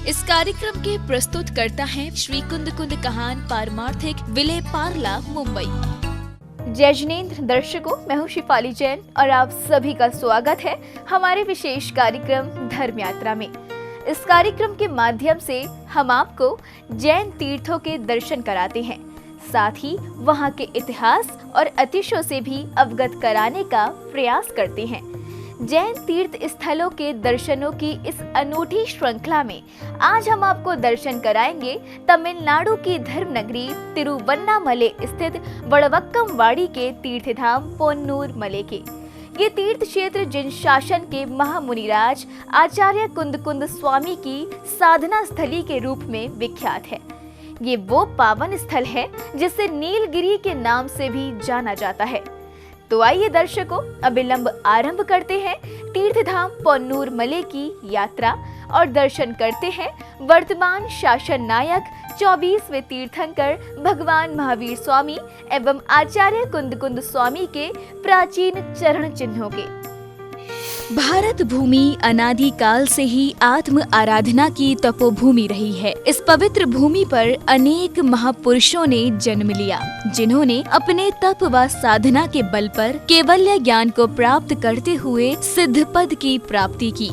इस कार्यक्रम के प्रस्तुत करता है श्री कुंद कुंद कहान पारमार्थिक विले पार्ला मुंबई। जय जिनेंद्र दर्शकों, मैं हूँ शिफाली जैन और आप सभी का स्वागत है हमारे विशेष कार्यक्रम धर्म यात्रा में। इस कार्यक्रम के माध्यम से हम आपको जैन तीर्थों के दर्शन कराते हैं, साथ ही वहाँ के इतिहास और अतिशयों से भी अवगत कराने का प्रयास करते हैं। जैन तीर्थ स्थलों के दर्शनों की इस अनूठी श्रृंखला में आज हम आपको दर्शन कराएंगे तमिलनाडु की धर्म नगरी तिरुवन्नामले स्थित वड़वक्कम वाड़ी के तीर्थधाम पोन्नूर मले के। ये तीर्थ क्षेत्र जिन शासन के महामुनिराज आचार्य कुंद कुंद स्वामी की साधना स्थली के रूप में विख्यात है। ये वो पावन स्थल है जिसे नीलगिरी के नाम से भी जाना जाता है। तो आइए दर्शकों, अविलंब आरंभ करते हैं तीर्थधाम पोन्नूर मले की यात्रा और दर्शन करते हैं वर्तमान शासन नायक 24वें तीर्थंकर भगवान महावीर स्वामी एवं आचार्य कुंद कुंद स्वामी के प्राचीन चरण चिन्हों के। भारत भूमि अनादि काल से ही आत्म आराधना की तपोभूमि रही है। इस पवित्र भूमि पर अनेक महापुरुषों ने जन्म लिया, जिन्होंने अपने तप व साधना के बल पर कैवल्य ज्ञान को प्राप्त करते हुए सिद्ध पद की प्राप्ति की।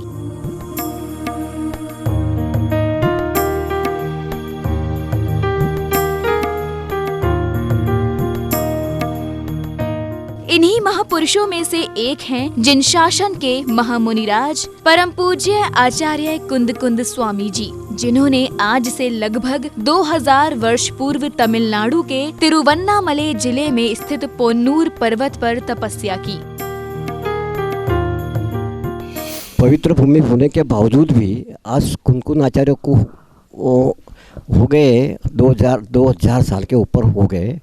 इन्हीं महापुरुषों में से एक हैं जिन शासन के महामुनिराज परम पूज्य आचार्य कुंद कुंद स्वामी जी, जिन्होंने आज से लगभग 2000 वर्ष पूर्व तमिलनाडु के तिरुवन्नामले जिले में स्थित पोन्नूर पर्वत पर तपस्या की। पवित्र भूमि होने के बावजूद भी आज कुंद कुंद आचार्य को हो गए 2000 साल के ऊपर हो गए,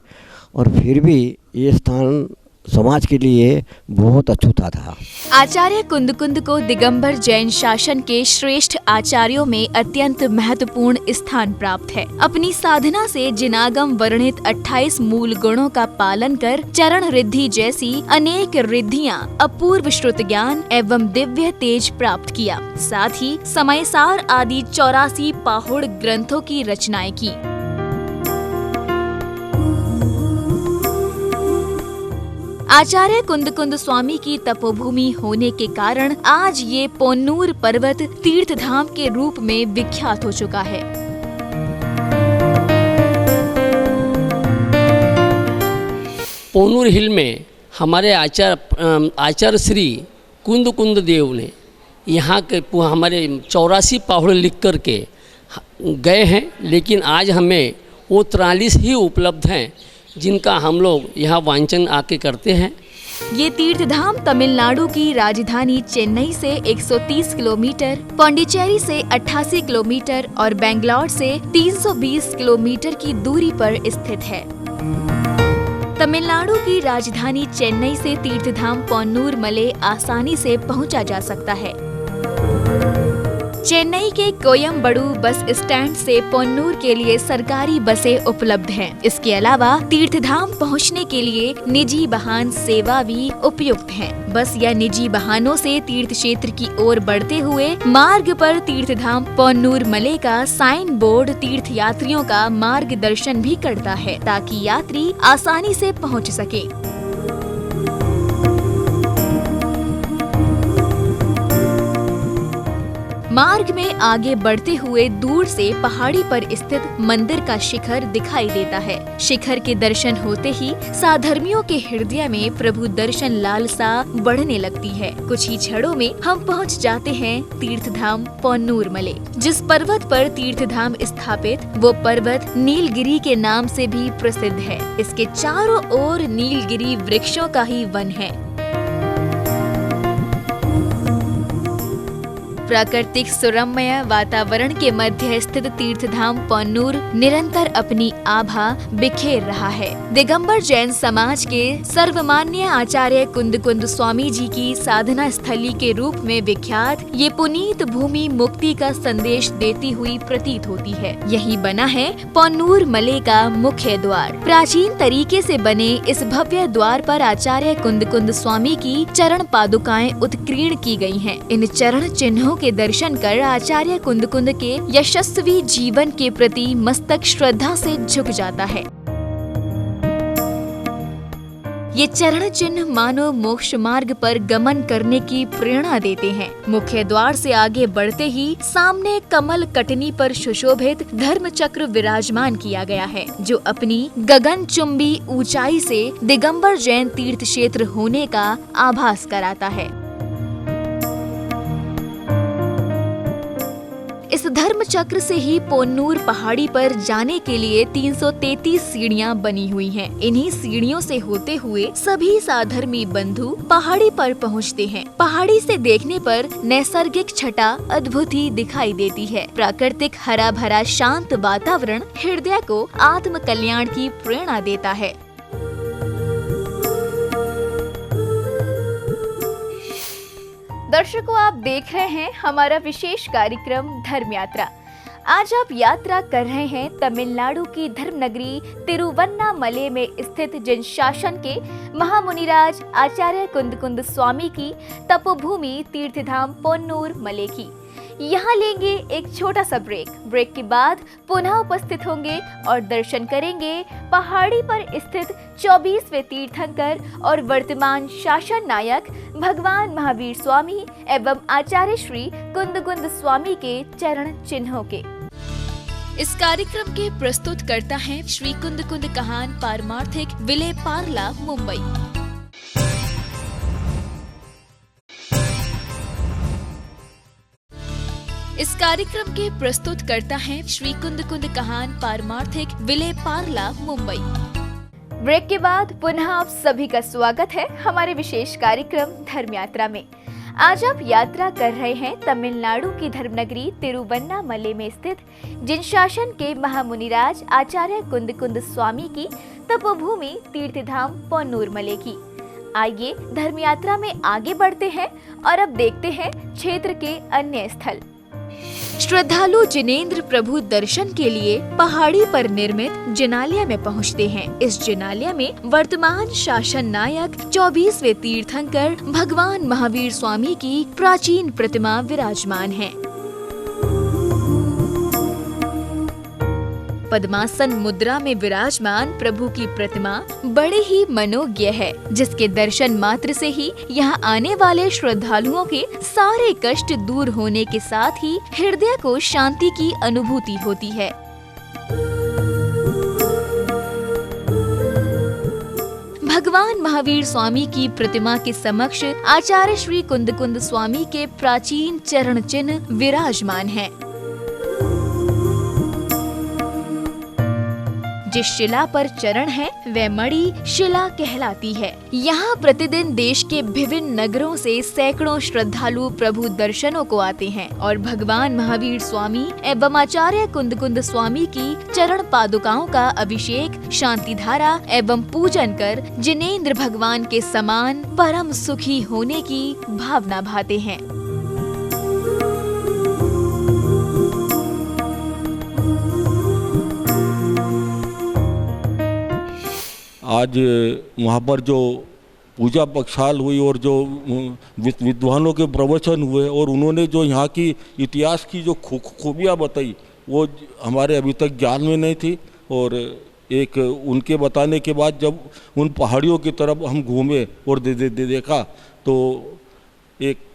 और फिर भी ये स्थान समाज के लिए बहुत अछूता था। आचार्य कुंद कुंद को दिगंबर जैन शासन के श्रेष्ठ आचार्यों में अत्यंत महत्वपूर्ण स्थान प्राप्त है। अपनी साधना से जिनागम वर्णित 28 मूल गुणों का पालन कर चरण रिद्धि जैसी अनेक रिद्धियां, अपूर्व श्रुत ज्ञान एवं दिव्य तेज प्राप्त किया। साथ ही समयसार आदि 84 पाहुड़ ग्रंथों की रचनाएं की। आचार्य कुंद कुंद स्वामी की तपोभूमि होने के कारण आज ये पोन्नूर पर्वत तीर्थधाम के रूप में विख्यात हो चुका है। पोन्नूर हिल में हमारे आचार्य श्री कुंद कुंद देव ने यहाँ के हमारे 84 पाहुड़ लिख कर के गए हैं, लेकिन आज हमें वो 43 ही उपलब्ध हैं जिनका हम लोग यहाँ वांचन आके करते हैं। ये तीर्थधाम तमिलनाडु की राजधानी चेन्नई से 130 किलोमीटर, पौंडीचेरी से 88 किलोमीटर और बेंगलोर से 320 किलोमीटर की दूरी पर स्थित है। तमिलनाडु की राजधानी चेन्नई से तीर्थधाम पोन्नूर मले आसानी से पहुंचा जा सकता है। चेन्नई के कोयम्बडू बस स्टैंड से पोन्नूर के लिए सरकारी बसें उपलब्ध हैं। इसके अलावा तीर्थधाम पहुंचने के लिए निजी वाहन सेवा भी उपयुक्त है। बस या निजी वाहनों से तीर्थ क्षेत्र की ओर बढ़ते हुए मार्ग पर तीर्थधाम पोन्नूर मले का साइन बोर्ड तीर्थ यात्रियों का मार्गदर्शन भी करता है, ताकि यात्री आसानी से पहुंच सके। मार्ग में आगे बढ़ते हुए दूर से पहाड़ी पर स्थित मंदिर का शिखर दिखाई देता है। शिखर के दर्शन होते ही साधर्मियों के हृदय में प्रभु दर्शन लालसा बढ़ने लगती है। कुछ ही क्षणों में हम पहुंच जाते हैं तीर्थधाम पोन्नूर मले। जिस पर्वत पर तीर्थधाम स्थापित, वो पर्वत नीलगिरी के नाम से भी प्रसिद्ध है। इसके चारों ओर नीलगिरी वृक्षों का ही वन है। प्राकृतिक सुरम्य वातावरण के मध्य स्थित तीर्थधाम पोन्नूर निरंतर अपनी आभा बिखेर रहा है। दिगंबर जैन समाज के सर्वमान्य आचार्य कुंद कुंद स्वामी जी की साधना स्थली के रूप में विख्यात ये पुनीत भूमि मुक्ति का संदेश देती हुई प्रतीत होती है। यही बना है पोन्नूर मले का मुख्य द्वार। प्राचीन तरीके से बने इस भव्य द्वार पर आचार्य कुंद कुंद स्वामी की चरण पादुकाएं उत्कीर्ण की गई हैं। इन चरण चिन्हों के दर्शन कर आचार्य कुंद के यशस्वी जीवन के प्रति मस्तक श्रद्धा से झुक जाता है। ये चरण चिन्ह मानव मोक्ष मार्ग पर गमन करने की प्रेरणा देते हैं। मुख्य द्वार से आगे बढ़ते ही सामने कमल कटनी पर सुशोभित धर्म चक्र विराजमान किया गया है, जो अपनी गगनचुंबी ऊंचाई से दिगंबर जैन तीर्थ क्षेत्र होने का आभास कराता है। इस धर्म चक्र से ही पोन्नूर पहाड़ी पर जाने के लिए 333 सीढ़ियां बनी हुई हैं। इन्हीं सीढ़ियों से होते हुए सभी साधर्मी बंधु पहाड़ी पर पहुंचते हैं। पहाड़ी से देखने पर नैसर्गिक छटा अद्भुत ही दिखाई देती है। प्राकृतिक हरा भरा शांत वातावरण हृदय को आत्म कल्याण की प्रेरणा देता है। दर्शकों, आप देख रहे हैं हमारा विशेष कार्यक्रम धर्म यात्रा। आज आप यात्रा कर रहे हैं तमिलनाडु की धर्म नगरी तिरुवन्नामले में स्थित जिन शासन के महामुनिराज आचार्य कुंद स्वामी की तपोभूमि तीर्थधाम पोन्नूर मले की। यहाँ लेंगे एक छोटा सा ब्रेक के बाद पुनः उपस्थित होंगे और दर्शन करेंगे पहाड़ी पर स्थित 24वें तीर्थंकर और वर्तमान शासन नायक भगवान महावीर स्वामी एवं आचार्य श्री कुंद स्वामी के चरण चिन्हों के। इस कार्यक्रम के प्रस्तुतकर्ता हैं श्री कुंद कहान पारमार्थिक विले पार्ला, मुंबई। इस कार्यक्रम के प्रस्तुतकर्ता हैं श्री कुंद कहान पारमार्थिक विले पार्ला, मुंबई। ब्रेक के बाद पुनः आप सभी का स्वागत है हमारे विशेष कार्यक्रम धर्म यात्रा में। आज आप यात्रा कर रहे हैं तमिलनाडु की धर्मनगरी तिरुवन्नामले में स्थित जिन शासन के महामुनिराज आचार्य कुंद स्वामी की तपोभूमि तीर्थधाम पोन्नूर मले की। आइए धर्म यात्रा में आगे बढ़ते हैं और अब देखते हैं क्षेत्र के अन्य स्थल। श्रद्धालु जिनेंद्र प्रभु दर्शन के लिए पहाड़ी पर निर्मित जिनालय में पहुंचते हैं। इस जिनालय में वर्तमान शासन नायक 24वें तीर्थंकर भगवान महावीर स्वामी की प्राचीन प्रतिमा विराजमान है। पद्मासन मुद्रा में विराजमान प्रभु की प्रतिमा बड़े ही मनोज्ञ है, जिसके दर्शन मात्र से ही यहाँ आने वाले श्रद्धालुओं के सारे कष्ट दूर होने के साथ ही हृदय को शांति की अनुभूति होती है। भगवान महावीर स्वामी की प्रतिमा के समक्ष आचार्य श्री कुंद स्वामी के प्राचीन चरण चिन्ह विराजमान है। जिस शिला पर चरण है वह मणि शिला कहलाती है। यहाँ प्रतिदिन देश के विभिन्न नगरों से सैकड़ों श्रद्धालु प्रभु दर्शनों को आते हैं और भगवान महावीर स्वामी एवं आचार्य कुंद स्वामी की चरण पादुकाओं का अभिषेक, शांति धारा एवं पूजन कर जिनेंद्र भगवान के समान परम सुखी होने की भावना भाते हैं। आज वहाँ पर जो पूजा पक्षाल हुई और जो विद्वानों के प्रवचन हुए और उन्होंने जो यहाँ की इतिहास की जो खूबियाँ बताई वो हमारे अभी तक ज्ञान में नहीं थी। और एक उनके बताने के बाद जब उन पहाड़ियों की तरफ हम घूमे और देखा तो एक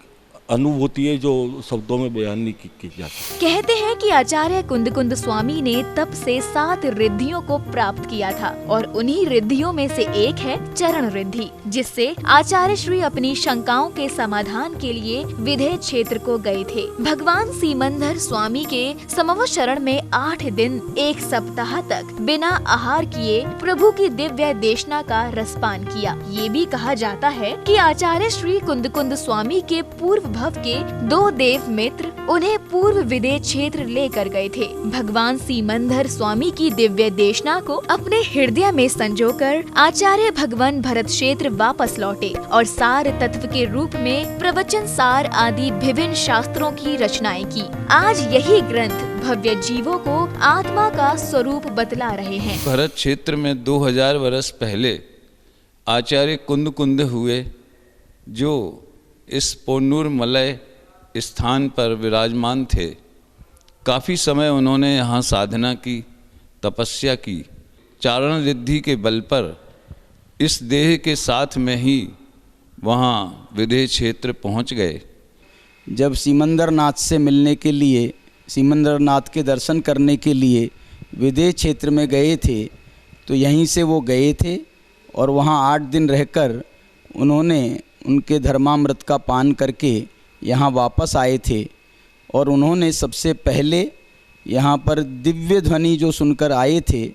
अनुभूति है जो शब्दों में बयान नहीं की जाती। कहते हैं कि आचार्य कुंद स्वामी ने तप से 7 रिद्धियों को प्राप्त किया था और उन्हीं रिद्धियों में से एक है चरण रिद्धि, जिससे आचार्य श्री अपनी शंकाओं के समाधान के लिए विदेह क्षेत्र को गए थे। भगवान सीमंधर स्वामी के समवशरण में 8 दिन 1 सप्ताह तक बिना आहार किए प्रभु की दिव्य देशना का रसपान किया। ये भी कहा जाता है कि आचार्य श्री कुंद स्वामी के पूर्व भव के 2 देव मित्र उन्हें पूर्व विदेह क्षेत्र लेकर गए थे। भगवान सीमंधर स्वामी की दिव्य देशना को अपने हृदय में संजोकर आचार्य भगवान भरत क्षेत्र वापस लौटे और सार तत्व के रूप में प्रवचन सार आदि विभिन्न शास्त्रों की रचनाएं की। आज यही ग्रंथ भव्य जीवों को आत्मा का स्वरूप बतला रहे हैं। भरत क्षेत्र में 2000 वर्ष पहले आचार्य कुंद हुए, जो इस पोन्नूर मलय स्थान पर विराजमान थे। काफ़ी समय उन्होंने यहाँ साधना की, तपस्या की। चारण रिद्धि के बल पर इस देह के साथ में ही वहाँ विदेह क्षेत्र पहुँच गए। जब सिमंदरनाथ से मिलने के लिए, सिमंदरनाथ के दर्शन करने के लिए विदेह क्षेत्र में गए थे, तो यहीं से वो गए थे और वहाँ 8 दिन रहकर उन्होंने उनके धर्मामृत का पान करके यहाँ वापस आए थे। और उन्होंने सबसे पहले यहाँ पर दिव्य ध्वनि जो सुनकर आए थे,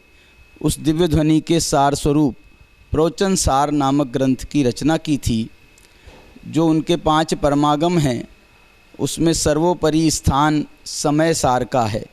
उस दिव्य ध्वनि के सार स्वरूप प्रवचन सार नामक ग्रंथ की रचना की थी। जो उनके 5 परमागम हैं, उसमें सर्वोपरि स्थान समय सार का है।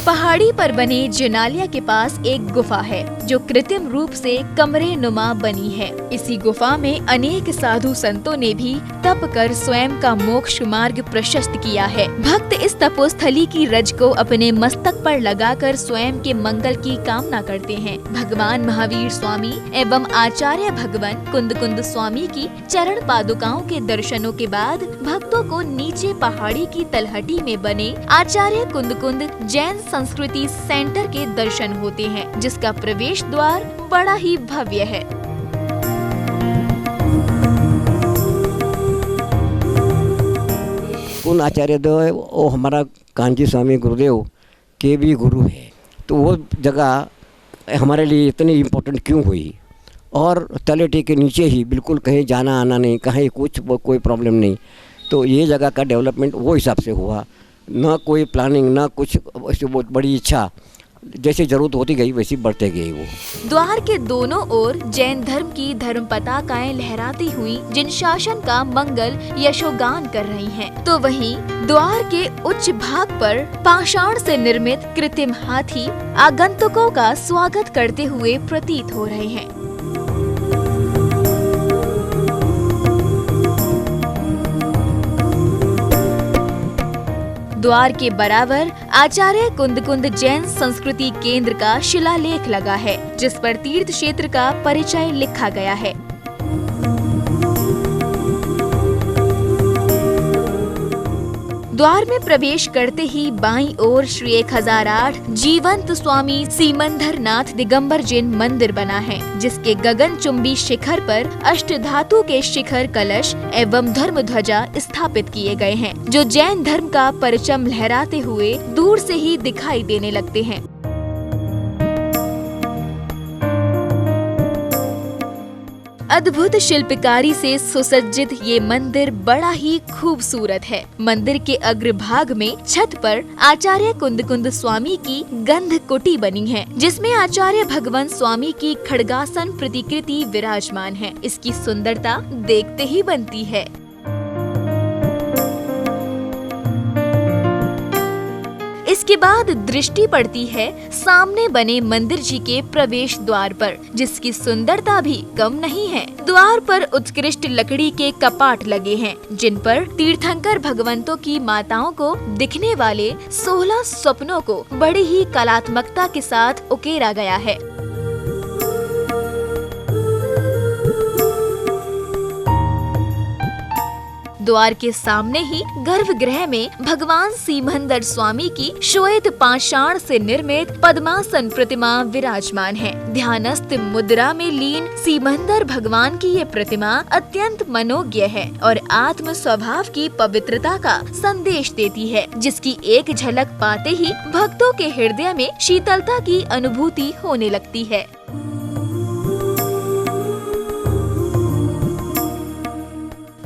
पहाड़ी पर बने जिनालिया के पास एक गुफा है जो कृत्रिम रूप से कमरे नुमा बनी है। इसी गुफा में अनेक साधु संतों ने भी तप कर स्वयं का मोक्ष मार्ग प्रशस्त किया है। भक्त इस तपोस्थली की रज को अपने मस्तक पर लगाकर स्वयं के मंगल की कामना करते हैं। भगवान महावीर स्वामी एवं आचार्य भगवान कुंद स्वामी की चरण पादुकाओं के दर्शनों के बाद भक्तों को नीचे पहाड़ी की तलहटी में बने आचार्य कुंद जैन संस्कृति सेंटर के दर्शन होते हैं, जिसका प्रवेश द्वार बड़ा ही भव्य है। कुंद आचार्य देव है वो हमारा कांजी स्वामी गुरुदेव के भी गुरु है। तो वो जगह हमारे लिए इतनी इम्पोर्टेंट क्यों हुई? और तलहटी के नीचे ही, बिल्कुल कहीं जाना आना नहीं, कहीं कुछ कोई प्रॉब्लम नहीं। तो ये जगह का डेवलपमेंट वो हिसाब से हुआ, ना कोई प्लानिंग, ना कुछ ऐसी बहुत बड़ी इच्छा। जैसे जरूरत होती गई वैसी बढ़ते गई। वो द्वार के दोनों ओर जैन धर्म की धर्म पताकाएं लहराती हुई जिन शासन का मंगल यशोगान कर रही हैं, तो वहीं द्वार के उच्च भाग पर पाषाण से निर्मित कृत्रिम हाथी आगंतुकों का स्वागत करते हुए प्रतीत हो रहे हैं। द्वार के बराबर आचार्य कुंद जैन संस्कृति केंद्र का शिलालेख लगा है, जिस पर तीर्थ क्षेत्र का परिचय लिखा गया है। द्वार में प्रवेश करते ही बाईं ओर श्री 1008 जीवंत स्वामी सीमंदरनाथ दिगंबर जैन मंदिर बना है, जिसके गगनचुंबी शिखर पर अष्टधातु के शिखर कलश एवं धर्म ध्वजा स्थापित किए गए हैं, जो जैन धर्म का परचम लहराते हुए दूर से ही दिखाई देने लगते हैं। अद्भुत शिल्पकारी से सुसज्जित ये मंदिर बड़ा ही खूबसूरत है। मंदिर के अग्रभाग में छत पर आचार्य कुंद स्वामी की गंध कुटी बनी है, जिसमें आचार्य भगवान स्वामी की खड्गासन प्रतिकृति विराजमान है। इसकी सुंदरता देखते ही बनती है। इसके बाद दृष्टि पड़ती है सामने बने मंदिर जी के प्रवेश द्वार पर, जिसकी सुंदरता भी कम नहीं है। द्वार पर उत्कृष्ट लकड़ी के कपाट लगे हैं, जिन पर तीर्थंकर भगवंतों की माताओं को दिखने वाले 16 स्वप्नों को बड़ी ही कलात्मकता के साथ उकेरा गया है। द्वार के सामने ही गर्भगृह में भगवान सीमंदर स्वामी की श्वेत पाषाण से निर्मित पद्मासन प्रतिमा विराजमान है। ध्यानस्थ मुद्रा में लीन सीमंदर भगवान की ये प्रतिमा अत्यंत मनोज्ञ है और आत्म स्वभाव की पवित्रता का संदेश देती है, जिसकी एक झलक पाते ही भक्तों के हृदय में शीतलता की अनुभूति होने लगती है।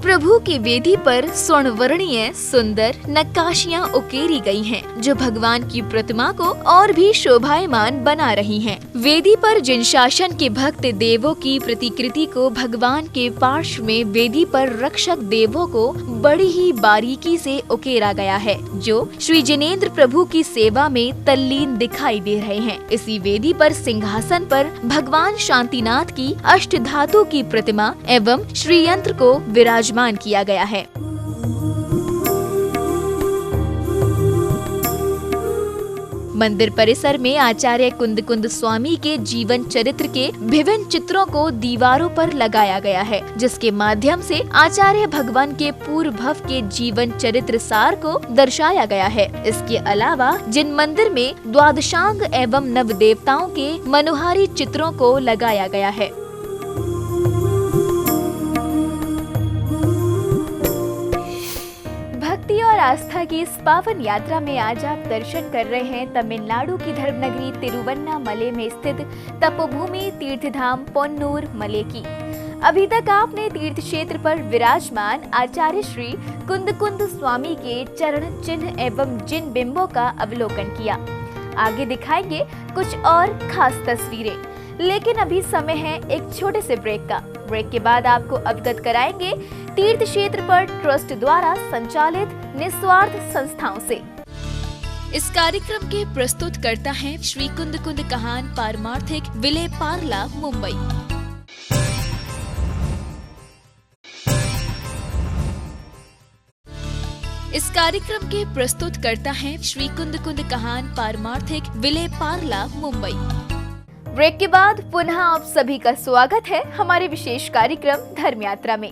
प्रभु की वेदी पर स्वर्णवर्णीय सुंदर नक्काशियां उकेरी गई हैं, जो भगवान की प्रतिमा को और भी शोभायमान बना रही हैं। वेदी पर जिन शासन के भक्त देवों की प्रतिकृति को भगवान के पार्श्व में वेदी पर रक्षक देवों को बड़ी ही बारीकी से उकेरा गया है, जो श्री जिनेंद्र प्रभु की सेवा में तल्लीन दिखाई दे रहे हैं। इसी वेदी पर सिंहासन पर भगवान शांतिनाथ की अष्टधातु की प्रतिमा एवं श्री यंत्र को विराजमान किया गया है। मंदिर परिसर में आचार्य कुंद कुंद स्वामी के जीवन चरित्र के विभिन्न चित्रों को दीवारों पर लगाया गया है, जिसके माध्यम से आचार्य भगवान के पूर्व भव के जीवन चरित्र सार को दर्शाया गया है। इसके अलावा जिन मंदिर में द्वादशांग एवं नव देवताओं के मनोहारी चित्रों को लगाया गया है। भक्ति और आस्था की इस पावन यात्रा में आज आप दर्शन कर रहे हैं तमिलनाडु की धर्मनगरी तिरुवन्नामले में स्थित तपोभूमि तीर्थधाम पोन्नूर मले की। अभी तक आपने तीर्थ क्षेत्र पर विराजमान आचार्य श्री कुंद कुंद स्वामी के चरण चिन्ह एवं जिन बिंबों का अवलोकन किया। आगे दिखाएंगे कुछ और खास तस्वीरें, लेकिन अभी समय है एक छोटे से ब्रेक का। ब्रेक के बाद आपको अवगत कराएंगे तीर्थ क्षेत्र पर ट्रस्ट द्वारा संचालित निस्वार्थ संस्थाओं से। इस कार्यक्रम के प्रस्तुत करता है श्री कुंद कुंद कहान पारमार्थिक विले पार्ला मुंबई। इस कार्यक्रम के प्रस्तुत करता है श्री कुंद कुंद कहान पारमार्थिक विले पार्ला मुंबई। ब्रेक के बाद पुनः आप सभी का स्वागत है हमारे विशेष कार्यक्रम धर्म यात्रा में।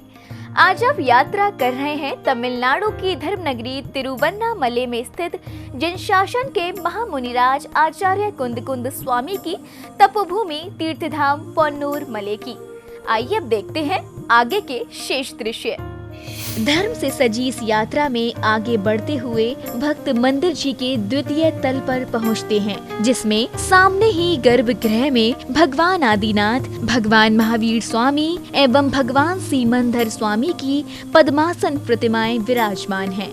आज आप यात्रा कर रहे हैं तमिलनाडु की धर्मनगरी तिरुवन्नामले में स्थित जिन शासन के महामुनिराज आचार्य कुंद कुंद स्वामी की तपोभूमि तीर्थधाम पोन्नूर मले की। आइए अब देखते हैं आगे के शेष दृश्य। धर्म से सजी इस यात्रा में आगे बढ़ते हुए भक्त मंदिर जी के द्वितीय तल पर पहुंचते हैं, जिसमें सामने ही गर्भगृह में भगवान आदिनाथ, भगवान महावीर स्वामी एवं भगवान सीमंधर स्वामी की पद्मासन प्रतिमाएं विराजमान हैं।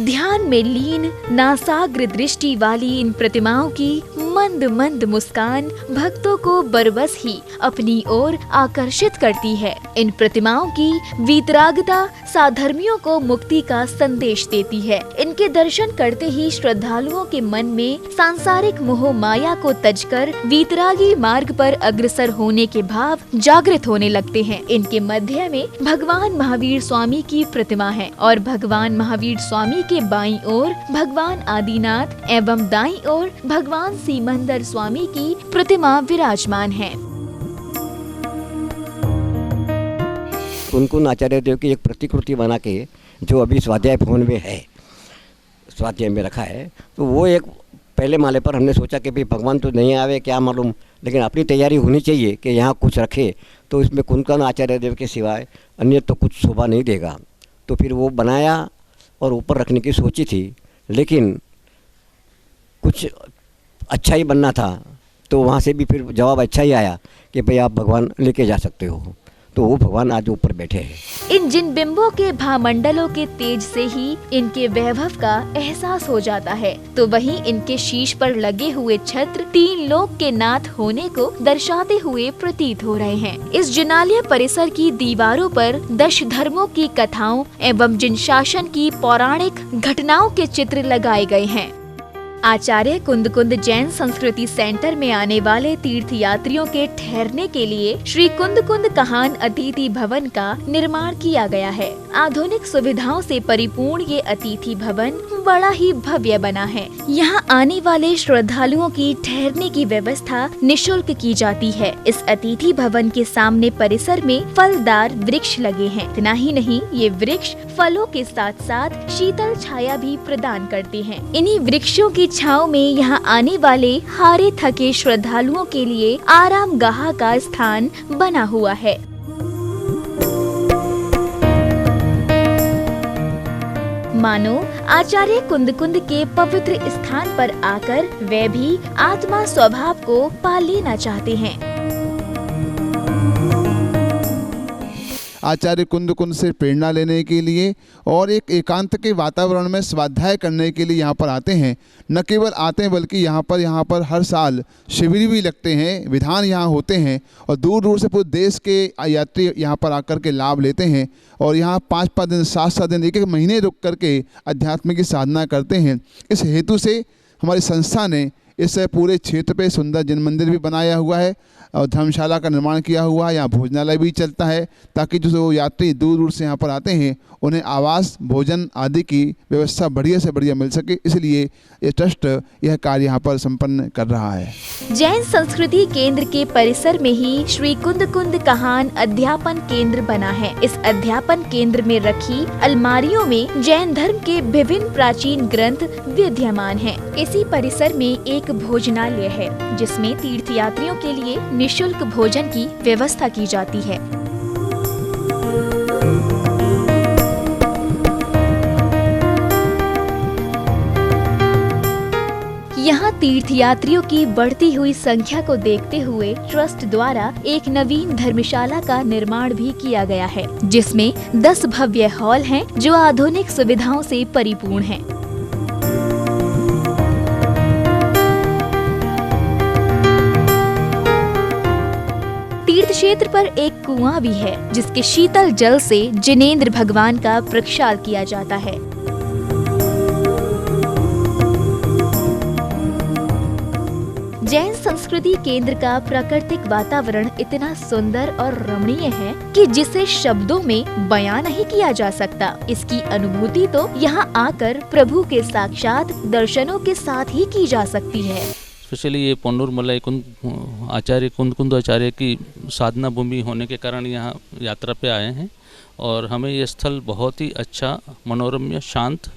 ध्यान में लीन नासाग्र दृष्टि वाली इन प्रतिमाओं की मंद मंद मुस्कान भक्तों को बरबस ही अपनी ओर आकर्षित करती है। इन प्रतिमाओं की वीतरागता साधर्मियों को मुक्ति का संदेश देती है। इनके दर्शन करते ही श्रद्धालुओं के मन में सांसारिक मोह माया को तजकर वीतरागी मार्ग पर अग्रसर होने के भाव जागृत होने लगते हैं। इनके मध्य में भगवान महावीर स्वामी की प्रतिमा है और भगवान महावीर स्वामी के बाईं ओर भगवान आदिनाथ एवं दाईं ओर भगवान सीमंदर स्वामी की प्रतिमा विराजमान है। कुंद आचार्य देव की एक प्रतिकृति बना के जो अभी स्वाध्याय भवन में है, स्वाध्याय में रखा है, तो वो एक पहले माले पर हमने सोचा कि भाई भगवान तो नहीं आवे क्या मालूम, लेकिन अपनी तैयारी होनी चाहिए कि यहाँ कुछ रखे तो इसमें कुंद आचार्य देव के सिवाय अन्य तो कुछ शोभा नहीं देगा। तो फिर वो बनाया और ऊपर रखने की सोची थी, लेकिन कुछ अच्छा ही बनना था, तो वहाँ से भी फिर जवाब अच्छा ही आया कि भाई आप भगवान लेके जा सकते हो। तो वो भगवान आज ऊपर बैठे हैं। इन जिन बिंबों के भामंडलों के तेज से ही इनके वैभव का एहसास हो जाता है, तो वहीं इनके शीश पर लगे हुए छत्र तीन लोक के नाथ होने को दर्शाते हुए प्रतीत हो रहे हैं। इस जिनालय परिसर की दीवारों पर दश धर्मों की कथाओं एवं जिन शासन की पौराणिक घटनाओं के चित्र लगाए गए हैं। आचार्य कुंद कुंद जैन संस्कृति सेंटर में आने वाले तीर्थ यात्रियों के ठहरने के लिए श्री कुंद कुंद कहान अतिथि भवन का निर्माण किया गया है। आधुनिक सुविधाओं से परिपूर्ण ये अतिथि भवन बड़ा ही भव्य बना है। यहाँ आने वाले श्रद्धालुओं की ठहरने की व्यवस्था निःशुल्क की जाती है। इस अतिथि भवन के सामने परिसर में फलदार वृक्ष लगे हैं। इतना ही नहीं, ये वृक्ष फलों के साथ साथ शीतल छाया भी प्रदान करते हैं। इन्हीं वृक्षों की छांव में यहाँ आने वाले हारे थके श्रद्धालुओं के लिए आरामगाह का स्थान बना हुआ है। मानो आचार्य कुंद कुंद के पवित्र स्थान पर आकर वे भी आत्मा स्वभाव को पा लेना चाहते हैं। आचार्य कुंद कुंद से प्रेरणा लेने के लिए और एक एकांत के वातावरण में स्वाध्याय करने के लिए यहाँ पर आते हैं। न केवल आते हैं बल्कि यहाँ पर हर साल शिविर भी लगते हैं, विधान यहाँ होते हैं और दूर दूर से पूरे देश के यात्री यहाँ पर आकर के लाभ लेते हैं और यहाँ 5-5 दिन 7-7 दिन 1-1 महीने रुक करके अध्यात्म की साधना करते हैं। इस हेतु से हमारी संस्था ने इस पूरे क्षेत्र पे सुंदर जिन मंदिर भी बनाया हुआ है और धर्मशाला का निर्माण किया हुआ है। यहाँ भोजनालय भी चलता है ताकि जो यात्री दूर दूर से यहाँ पर आते हैं उन्हें आवास, भोजन आदि की व्यवस्था बढ़िया से बढ़िया मिल सके, इसलिए ये ट्रस्ट यह कार्य यहाँ पर संपन्न कर रहा है। जैन संस्कृति केंद्र के परिसर में ही श्री कुंद कहान अध्यापन केंद्र बना है। इस अध्यापन केंद्र में रखी अलमारियों में जैन धर्म के विभिन्न प्राचीन ग्रंथ विद्यमान हैं। इसी परिसर में एक भोजनालय है जिसमें तीर्थयात्रियों के लिए निःशुल्क भोजन की व्यवस्था की जाती है। यहाँ तीर्थयात्रियों की बढ़ती हुई संख्या को देखते हुए ट्रस्ट द्वारा एक नवीन धर्मशाला का निर्माण भी किया गया है, जिसमें 10 भव्य हॉल हैं जो आधुनिक सुविधाओं से परिपूर्ण हैं। तीर्थ क्षेत्र पर एक कुआं भी है जिसके शीतल जल से जिनेंद्र भगवान का प्रक्षाल किया जाता है। जैन संस्कृति केंद्र का प्राकृतिक वातावरण इतना सुंदर और रमणीय है कि जिसे शब्दों में बयां नहीं किया जा सकता। इसकी अनुभूति तो यहाँ आकर प्रभु के साक्षात दर्शनों के साथ ही की जा सकती है। स्पेशली ये पोन्नूर मलई आचार्य कुंद आचार्य की साधना भूमि होने के कारण यहाँ यात्रा पे आए हैं और हमें ये स्थल बहुत ही अच्छा, मनोरम्य, शांत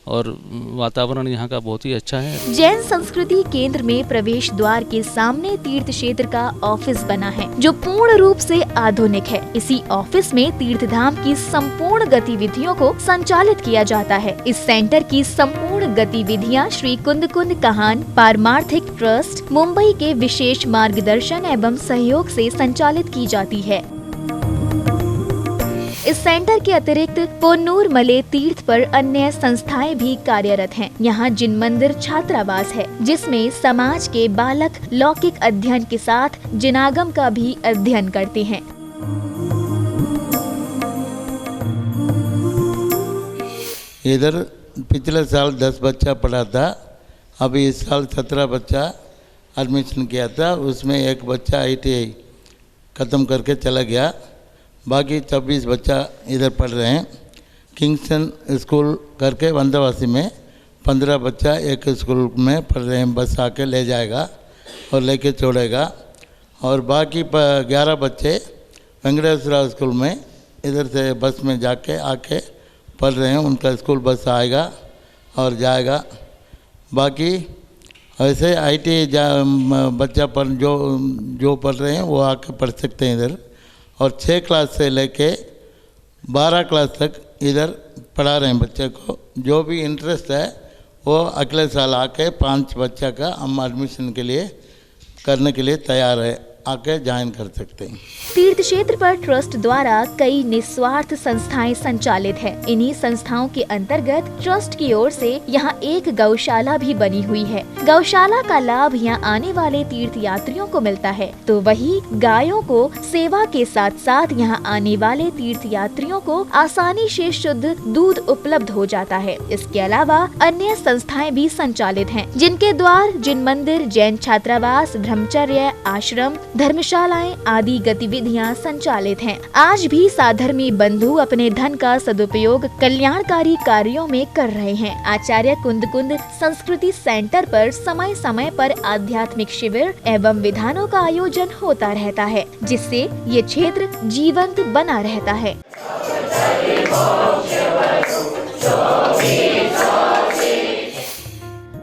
और वातावरण यहाँ का बहुत ही अच्छा है। जैन संस्कृति केंद्र में प्रवेश द्वार के सामने तीर्थ क्षेत्र का ऑफिस बना है जो पूर्ण रूप से आधुनिक है। इसी ऑफिस में तीर्थधाम की संपूर्ण गतिविधियों को संचालित किया जाता है। इस सेंटर की संपूर्ण गतिविधियाँ श्री कुंद कहान पारमार्थिक ट्रस्ट मुंबई के विशेष मार्गदर्शन एवं सहयोग से संचालित की जाती है। इस सेंटर के अतिरिक्त पोन्नूर मले तीर्थ पर अन्य संस्थाएं भी कार्यरत हैं। यहाँ जिन मंदिर छात्रावास है जिसमें समाज के बालक लौकिक अध्ययन के साथ जिनागम का भी अध्ययन करते हैं। इधर पिछले साल 10 बच्चा पढ़ा था, अभी इस साल 17 बच्चा एडमिशन किया था। उसमें एक बच्चा ITI ख़त्म करके चला गया, बाकी 26 बच्चा इधर पढ़ रहे हैं। किंगस्टन स्कूल करके वंदवासी में 15 बच्चा एक स्कूल में पढ़ रहे हैं। बस आके ले जाएगा और लेके छोड़ेगा। और बाकी 11 बच्चे वेंकटेश्वरा स्कूल में इधर से बस में जाके आके पढ़ रहे हैं। उनका स्कूल बस आएगा और जाएगा। बाकी ऐसे ITI बच्चा जो पढ़ रहे हैं वो आके पढ़ सकते हैं इधर। और 6 क्लास से लेके 12 क्लास तक इधर पढ़ा रहे हैं बच्चे को। जो भी इंटरेस्ट है वो अगले साल आके 5 बच्चा का हम एडमिशन के लिए करने के लिए तैयार है, आके ज्वाइन कर सकते हैं। तीर्थ क्षेत्र पर ट्रस्ट द्वारा कई निस्वार्थ संस्थाएं संचालित हैं। इन्हीं संस्थाओं के अंतर्गत ट्रस्ट की ओर से यहाँ एक गौशाला भी बनी हुई है। गौशाला का लाभ यहाँ आने वाले तीर्थ यात्रियों को मिलता है, तो वही गायों को सेवा के साथ साथ यहाँ आने वाले तीर्थ यात्रियों को आसानी से शुद्ध दूध उपलब्ध हो जाता है। इसके अलावा अन्य संस्थाएं भी संचालित हैं, जिनके द्वार जिन मंदिर, जैन छात्रावास, ब्रह्मचर्य आश्रम, धर्मशालाएं आदि गतिविधियां संचालित हैं। आज भी साधर्मी बंधु अपने धन का सदुपयोग कल्याणकारी कार्यों में कर रहे हैं। आचार्य कुंद संस्कृति सेंटर पर समय समय पर आध्यात्मिक शिविर एवं विधानों का आयोजन होता रहता है, जिससे ये क्षेत्र जीवंत बना रहता है।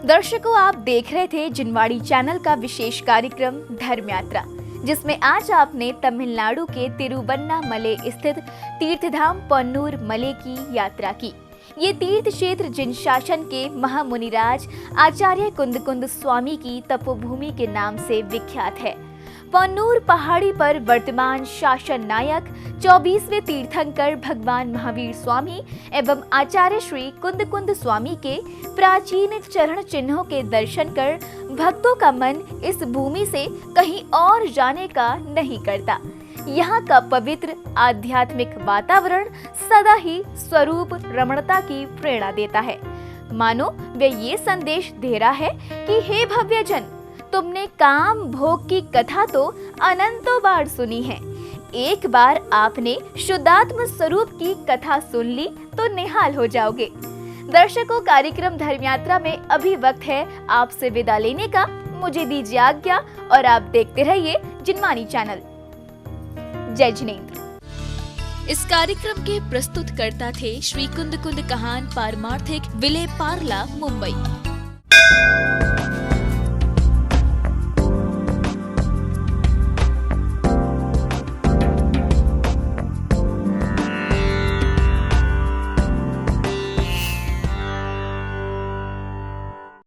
दर्शकों, आप देख रहे थे जिनवाड़ी चैनल का विशेष कार्यक्रम धर्म यात्रा, जिसमें आज आपने तमिलनाडु के तिरुवन्नामले स्थित तीर्थधाम पोन्नूर मले की यात्रा की। ये तीर्थ क्षेत्र जिन शासन के महामुनिराज आचार्य कुंद स्वामी की तपोभूमि के नाम से विख्यात है। पोन्नूर पहाड़ी पर वर्तमान शासन नायक 24वें तीर्थंकर भगवान महावीर स्वामी एवं आचार्य श्री कुंद स्वामी के प्राचीन चरण चिन्हों के दर्शन कर भक्तों का मन इस भूमि से कहीं और जाने का नहीं करता। यहाँ का पवित्र आध्यात्मिक वातावरण सदा ही स्वरूप रमणता की प्रेरणा देता है। मानो वह ये संदेश दे रहा है कि हे भव्य जन, तुमने काम भोग की कथा तो अनंतों बार सुनी है, एक बार आपने शुद्धात्म स्वरूप की कथा सुन ली तो निहाल हो जाओगे। दर्शकों, कार्यक्रम धर्म यात्रा में अभी वक्त है आपसे विदा लेने का। मुझे दीजिए आज्ञा और आप देखते रहिए जिनमानी चैनल। जय जिनेंद्र। इस कार्यक्रम के प्रस्तुतकर्ता थे श्री कुंद कुंद कहान पारमार्थिक विले पार्ला, मुंबई।